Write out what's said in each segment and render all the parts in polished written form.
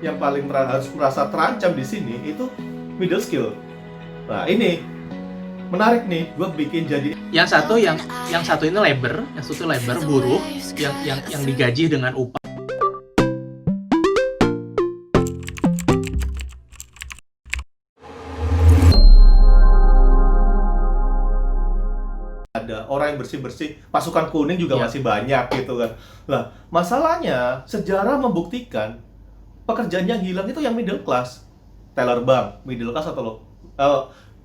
Yang paling harus merasa terancam di sini itu middle skill. Nah ini menarik nih, gue bikin jadi yang satu ini labor, yang satu labor buruh yang digaji dengan upah. ada orang yang bersih-bersih, pasukan kuning juga masih banyak gitu kan. Lah, masalahnya sejarah membuktikan pekerjaan yang hilang itu yang middle class. Teller bank, middle class atau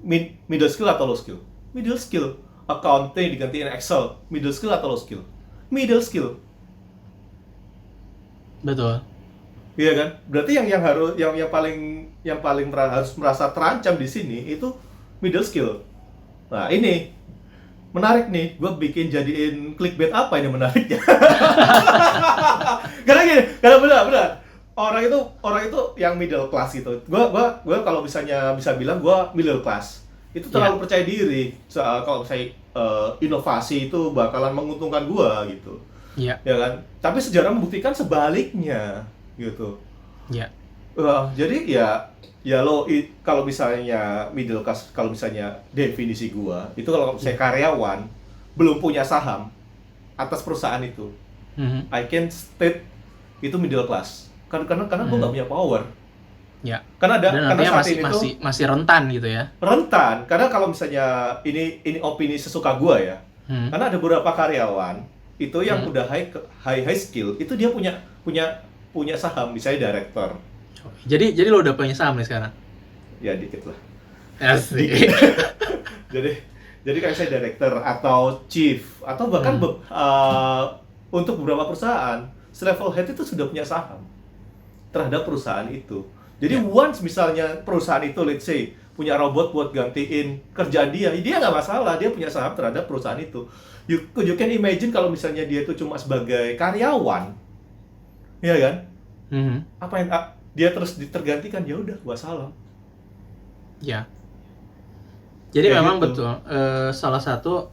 middle skill atau low skill? Middle skill. Accounting digantiin Excel, middle skill atau low skill? Middle skill. Betul. Iya kan? Berarti yang harus yang paling harus merasa terancam di sini itu middle skill. Nah, ini menarik nih, gue bikin jadiin clickbait apa ini menariknya? Karena gini, karena benar. Orang itu yang middle class gitu. Gue kalau misalnya bisa bilang gue middle class. Itu terlalu percaya diri. Kalau saya inovasi itu bakalan menguntungkan gue gitu. Iya. Ya kan? Tapi sejarah membuktikan sebaliknya gitu. Iya. Jadi kalau misalnya middle class, kalau misalnya definisi gua itu kalau saya karyawan belum punya saham atas perusahaan itu, I can state itu middle class karena gua nggak punya power. Ya. Karena Dan karena saat masih rentan gitu ya. Rentan karena kalau misalnya ini opini sesuka gua ya. Karena ada beberapa karyawan itu yang udah high skill itu dia punya saham, misalnya director. Jadi lo udah punya saham nih sekarang? Ya dikit lah. Asik. Jadi kayak saya director atau chief atau bahkan untuk beberapa perusahaan selevel head itu sudah punya saham terhadap perusahaan itu. Jadi once misalnya perusahaan itu let's say punya robot buat gantiin kerjaan dia nggak masalah, dia punya saham terhadap perusahaan itu. You can imagine kalau misalnya dia itu cuma sebagai karyawan, ya kan? Apa yang dia terus tergantikan, ya udah gua salam. Ya. Jadi memang gitu. betul. Salah satu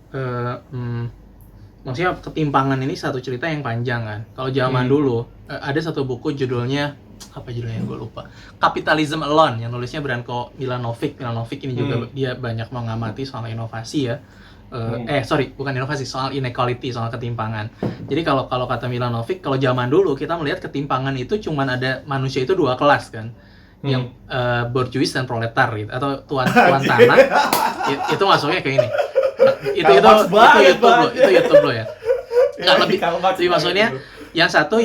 maksudnya ketimpangan ini satu cerita yang panjang kan. Kalau zaman dulu ada satu buku judulnya apa judulnya gue lupa. Capitalism Alone yang nulisnya Branko Milanovic. Milanovic ini juga dia banyak mengamati soal inovasi ya. Bukan inovasi, soal inequality, soal ketimpangan. Jadi kalau kata Milanovic, kalau zaman dulu kita melihat ketimpangan itu cuman ada manusia itu dua kelas kan, yang bourgeois dan proletar gitu, atau tuan tanah. Itu masuknya kayak ini. Itu YouTube lo ya. Nggak lebih maksudnya yang satu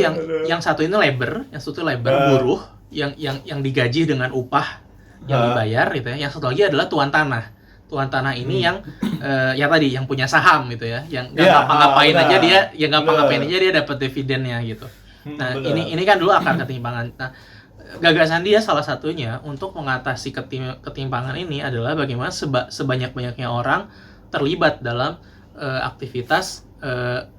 ini labor, yang satu labor buruh yang digaji dengan upah yang dibayar gitu ya. Yang satu lagi adalah tuan tanah. Tuan tanah ini yang tadi yang punya saham gitu ya, yang nggak ngapa-ngapain aja dia dapat dividennya gitu. Nah ini kan dulu akar ketimpangan. Nah gagasan dia salah satunya untuk mengatasi ketimpangan ini adalah bagaimana sebanyak-banyaknya orang terlibat dalam aktivitas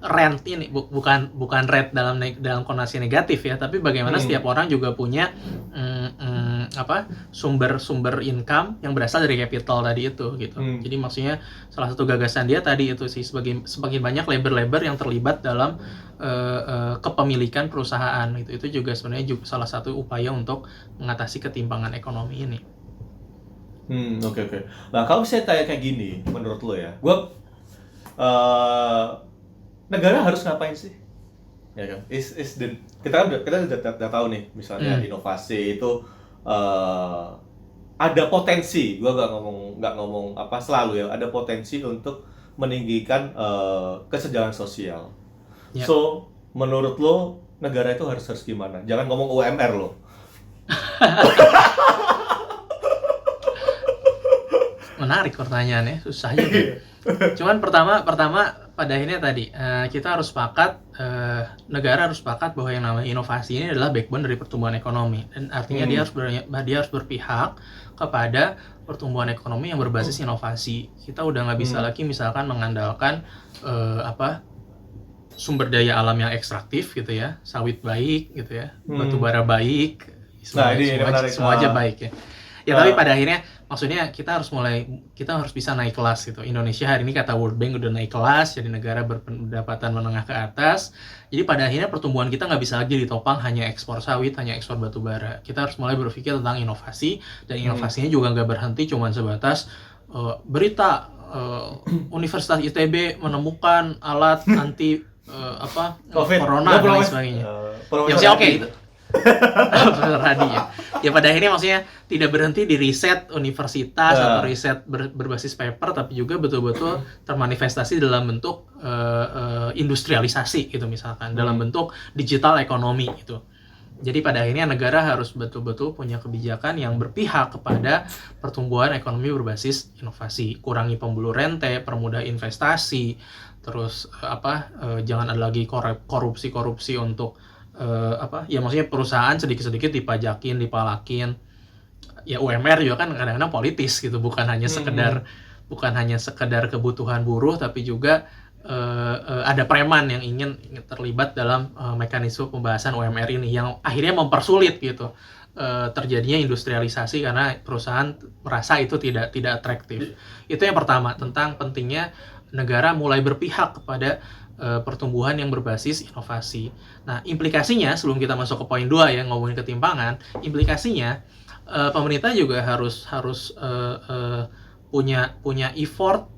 rent ini, bukan rent dalam konotasi negatif ya, tapi bagaimana setiap orang juga punya sumber income yang berasal dari capital tadi itu gitu. Jadi maksudnya salah satu gagasan dia tadi itu sih, semakin banyak labor yang terlibat dalam kepemilikan perusahaan itu juga sebenarnya salah satu upaya untuk mengatasi ketimpangan ekonomi ini. Oke. Nah kalau saya tanya kayak gini, menurut lo ya, negara harus ngapain sih? Ya kan? Kita udah tahu nih, misalnya inovasi itu ada potensi. Gua nggak ngomong apa selalu ya, ada potensi untuk meninggikan kesenjangan sosial. Yep. So menurut lo negara itu harus gimana? Jangan ngomong UMR lo. Menarik pertanyaannya, susah aja. Cuman pertama pada akhirnya tadi kita harus sepakat, negara harus sepakat bahwa yang namanya inovasi ini adalah backbone dari pertumbuhan ekonomi, dan artinya dia harus berpihak kepada pertumbuhan ekonomi yang berbasis inovasi. Kita udah nggak bisa lagi misalkan mengandalkan sumber daya alam yang ekstraktif gitu ya, sawit baik gitu ya, batu bara baik, semua aja baik ya. Ya tapi pada akhirnya maksudnya kita harus bisa naik kelas gitu. Indonesia hari ini kata World Bank udah naik kelas jadi negara berpendapatan menengah ke atas. Jadi pada akhirnya pertumbuhan kita nggak bisa lagi ditopang hanya ekspor sawit, hanya ekspor batu bara. Kita harus mulai berpikir tentang inovasi, dan inovasinya juga nggak berhenti cuma sebatas berita Universitas ITB menemukan alat anti corona dan lain sebagainya. Ya maksudnya oke itu. Profesor Hadi ya. Ya pada akhirnya maksudnya tidak berhenti di riset universitas atau riset berbasis paper, tapi juga betul-betul termanifestasi dalam bentuk industrialisasi gitu misalkan, dalam bentuk digital ekonomi gitu. Jadi pada akhirnya negara harus betul-betul punya kebijakan yang berpihak kepada pertumbuhan ekonomi berbasis inovasi, kurangi pembuluh rente, permudah investasi, terus jangan ada lagi korupsi untuk ya maksudnya perusahaan sedikit-sedikit dipajakin, dipalakin. Ya UMR juga kan kadang-kadang politis gitu, bukan hanya sekedar kebutuhan buruh, tapi juga ada preman yang ingin terlibat dalam mekanisme pembahasan UMR ini yang akhirnya mempersulit gitu terjadinya industrialisasi karena perusahaan merasa itu tidak atraktif. Itu yang pertama, tentang pentingnya negara mulai berpihak kepada pertumbuhan yang berbasis inovasi. Nah, implikasinya sebelum kita masuk ke poin 2 ya, ngomongin ketimpangan, implikasinya pemerintah juga harus punya effort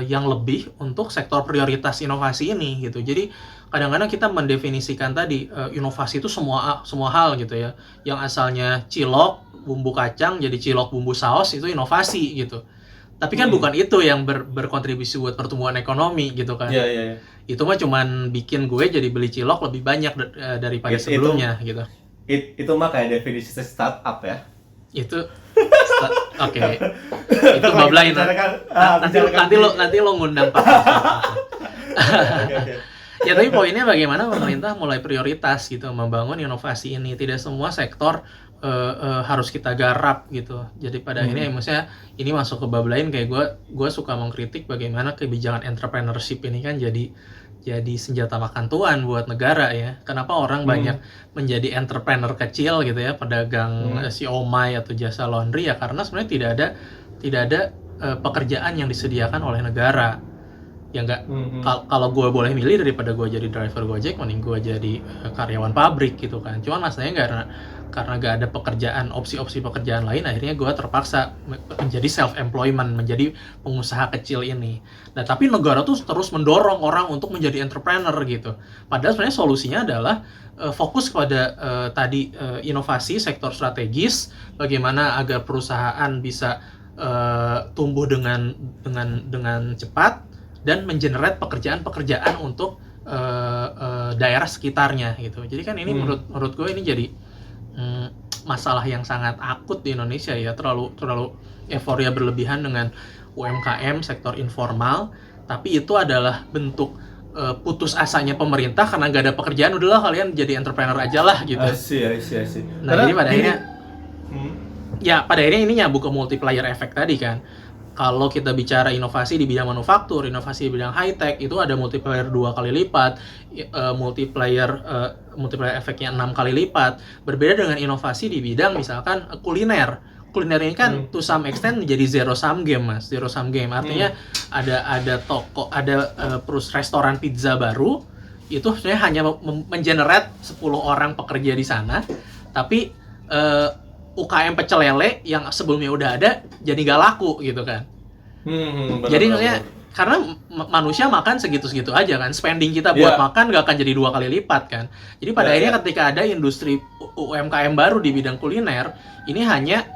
yang lebih untuk sektor prioritas inovasi ini gitu. Jadi kadang-kadang kita mendefinisikan tadi inovasi itu semua hal gitu ya. Yang asalnya cilok bumbu kacang jadi cilok bumbu saus, itu inovasi gitu. Tapi kan bukan itu yang berkontribusi buat pertumbuhan ekonomi gitu kan. Iya. Itu mah cuman bikin gue jadi beli cilok lebih banyak daripada sebelumnya gitu. Itu mah kayak definisi startup ya. Itu oke. Itu bablain. Nanti lo ngundang Pak. Okay. Ya tapi poinnya bagaimana pemerintah mulai prioritas gitu membangun inovasi ini. Tidak semua sektor harus kita garap gitu. Jadi pada akhirnya maksudnya ini masuk ke bab lain, kayak gue suka mengkritik bagaimana kebijakan entrepreneurship ini kan jadi senjata makan tuan buat negara ya. Kenapa orang banyak menjadi entrepreneur kecil gitu ya, pedagang siomay atau jasa laundry ya, karena sebenarnya tidak ada pekerjaan yang disediakan oleh negara. Ya enggak, kalau gue boleh milih daripada gue jadi driver Gojek, mending gue jadi karyawan pabrik gitu kan. Cuman masalahnya karena gak ada pekerjaan, opsi-opsi pekerjaan lain, akhirnya gue terpaksa menjadi self-employment, menjadi pengusaha kecil ini. Nah tapi negara tuh terus mendorong orang untuk menjadi entrepreneur gitu. Padahal sebenarnya solusinya adalah fokus kepada inovasi sektor strategis, bagaimana agar perusahaan bisa tumbuh dengan cepat dan mengenerate pekerjaan-pekerjaan untuk daerah sekitarnya gitu. Jadi kan ini menurut gue ini jadi masalah yang sangat akut di Indonesia ya, terlalu euforia berlebihan dengan UMKM, sektor informal, tapi itu adalah bentuk putus asanya pemerintah karena nggak ada pekerjaan, udahlah kalian jadi entrepreneur aja lah gitu. I see. Nah, jadi pada akhirnya ini nyambung ke multiplier effect tadi kan. Kalau kita bicara inovasi di bidang manufaktur, inovasi di bidang high-tech, itu ada multiplier 2 kali lipat, multiplier efeknya 6 kali lipat. Berbeda dengan inovasi di bidang misalkan kuliner. Kuliner ini kan to some extent menjadi zero sum game, Mas. Zero sum game artinya ada toko, ada restoran pizza baru, itu sebenarnya hanya mengenerate 10 orang pekerja di sana, tapi UKM pecel lele yang sebelumnya udah ada jadi nggak laku gitu kan. Jadi maksudnya karena manusia makan segitu-segitu aja kan, spending kita buat makan nggak akan jadi 2 kali lipat kan. Jadi pada akhirnya ketika ada industri UMKM baru di bidang kuliner, ini hanya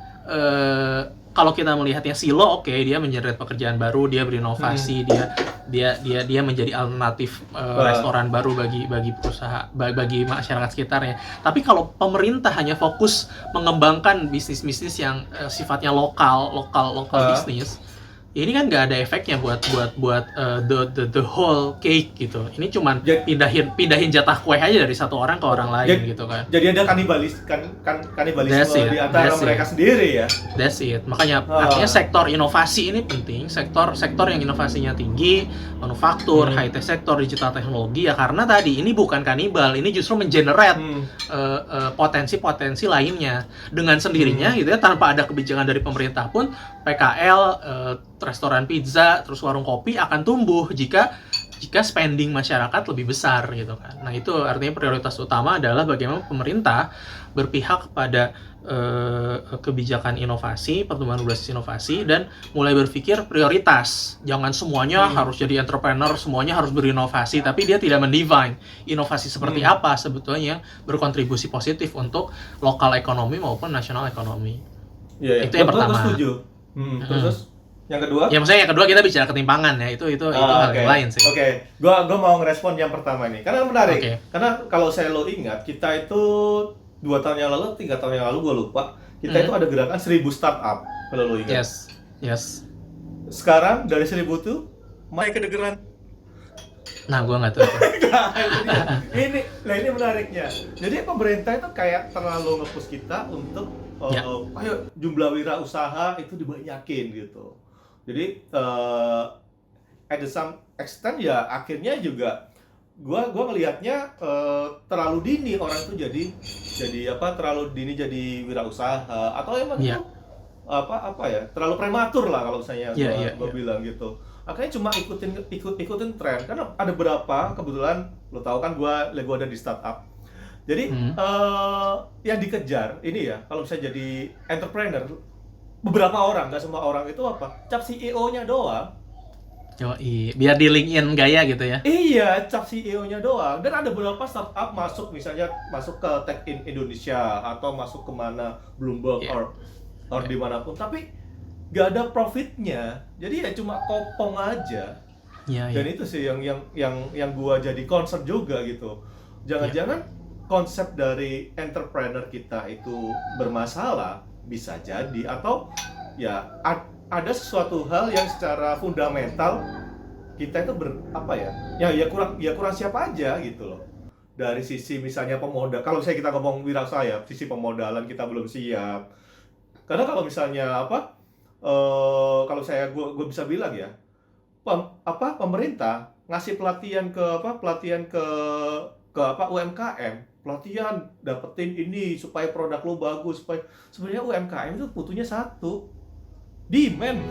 kalau kita melihatnya silo, oke, dia mengenerate pekerjaan baru, dia berinovasi, dia menjadi alternatif restoran baru bagi perusahaan, bagi masyarakat sekitarnya. Tapi kalau pemerintah hanya fokus mengembangkan bisnis yang sifatnya lokal bisnis, ini kan nggak ada efeknya buat the whole cake gitu. Ini cuman pindahin jatah kue aja dari satu orang ke orang lain gitu kan. Jadi ada kanibalisme di antara mereka sendiri ya. That's it. Makanya artinya sektor inovasi ini penting, sektor yang inovasinya tinggi, manufaktur, high tech sektor, digital teknologi ya, karena tadi ini bukan kanibal, ini justru mengenerate potensi-potensi lainnya dengan sendirinya gitu ya, tanpa ada kebijakan dari pemerintah pun PKL, restoran pizza, terus warung kopi akan tumbuh jika spending masyarakat lebih besar gitu kan. Nah itu artinya prioritas utama adalah bagaimana pemerintah berpihak pada kebijakan inovasi, pertumbuhan berbasis inovasi, dan mulai berpikir prioritas. Jangan semuanya harus jadi entrepreneur, semuanya harus berinovasi, tapi dia tidak mendefine inovasi seperti apa sebetulnya yang berkontribusi positif untuk lokal ekonomi maupun nasional ekonomi. Itu yang pertama. Terus yang kedua? Ya maksudnya yang kedua kita bicara ketimpangan ya, itu hal yang lain sih. Gua mau ngerespon yang pertama ini karena menarik. Karena kalau saya ingat, kita itu 2 tahun yang lalu, 3 tahun yang lalu gua lupa, kita itu ada gerakan 1000 startup, kalau lo ingat. Yes. Sekarang dari 1000 tuh naik kedengeran. Nah, gua nggak tahu. Ini menariknya. Jadi pemerintah itu kayak terlalu nge-push kita untuk ayo jumlah wirausaha itu dibanyakin gitu. Jadi at the some extent ya akhirnya juga gua ngelihatnya terlalu dini orang itu jadi terlalu dini jadi wirausaha atau emang itu terlalu prematur lah kalau misalnya gua bilang gitu. Akhirnya cuma ikutin tren karena ada beberapa kebetulan lo tahu kan gua ada di startup. Jadi yang dikejar ini ya kalau bisa jadi entrepreneur beberapa orang, nggak semua orang itu cap CEO-nya doang. Biar di LinkedIn gaya gitu ya. Iya, cap CEO-nya doang. Dan ada beberapa startup masuk ke Tech in Indonesia atau masuk kemana Bloomberg or dimanapun, tapi nggak ada profitnya. Jadi ya cuma kopong aja. Dan itu sih yang gua jadi concern juga gitu. Jangan-jangan konsep dari entrepreneur kita itu bermasalah, bisa jadi, atau ya ada sesuatu hal yang secara fundamental kita itu kurang siap aja gitu loh. Dari sisi misalnya pemodal, kalau kita ngomong wirausaha, sisi pemodalan kita belum siap. Karena kalau misalnya kalau gue bisa bilang ya, pemerintah ngasih pelatihan ke UMKM, pelatihan dapetin ini supaya produk lo bagus, supaya sebenarnya UMKM itu butuhnya satu, demand.